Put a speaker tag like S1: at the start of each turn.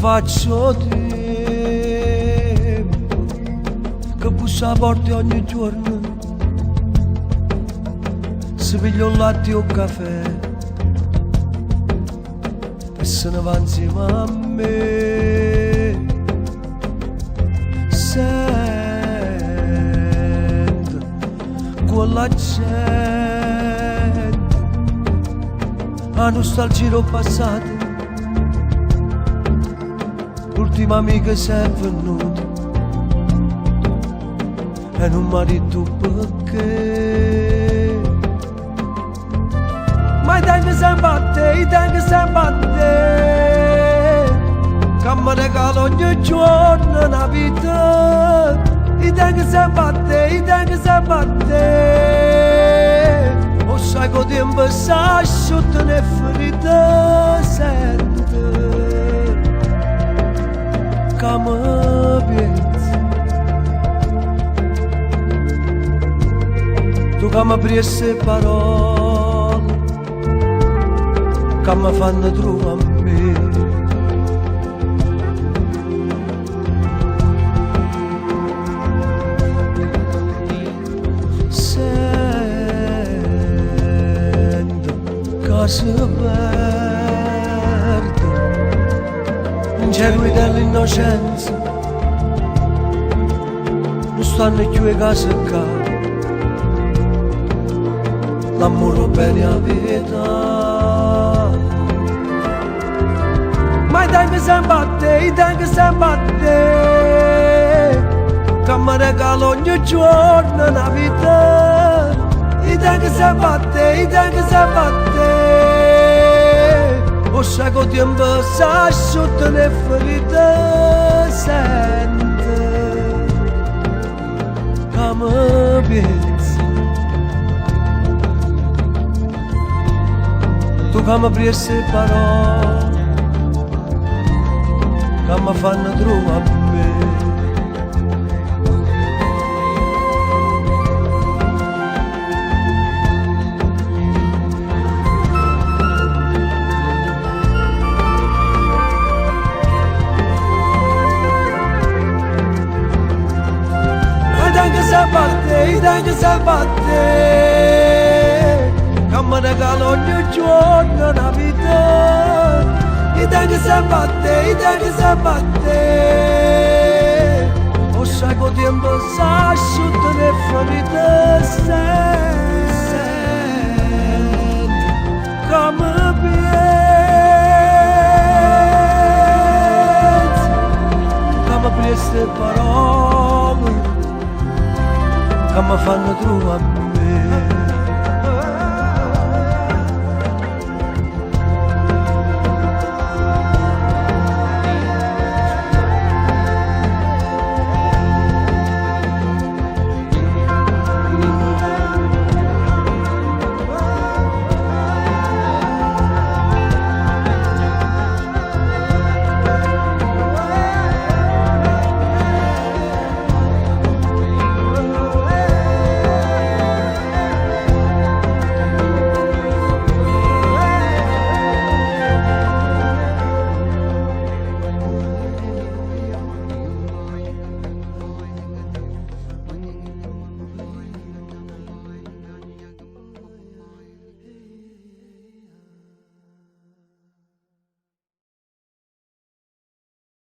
S1: faccio tempo che bussa a porte ogni giorno, si piglia un latte o un caffè e se ne va insieme a me. Sento quella gente, la nostalgia passata, l'ultima amica si è venuta e non mi ha detto perché. Ma i tempi si batte, i tempi si batte, che mi regala ogni giorno una vita. I tempi si batte, i tempi si batte, o sai che tempo si asciutta le ferite, sente che mi piace. Tu che mi apri queste parole che mi fanno trovare a me. Sento che si perde ingenui dell'innocenza, non stanno più le case qua, l'amore bene a vita. Ma i tempi si batte, i tempi si batte, che mi regala ogni giorno una vita. I tempi si batte, i tempi si batte, o sai che tempo si asciutta le ferite, sente che mi piace. Tu che mi apri queste parole che mi fanno trovare a me. I tempi si batte, i tempi si batte, che mi regala ogni giorno una vita. I tempi si batte, i tempi si batte, o sai che tempo si asciutta le ferite, senti che mi piace, che mi apri queste parole che mi fanno trovare a me.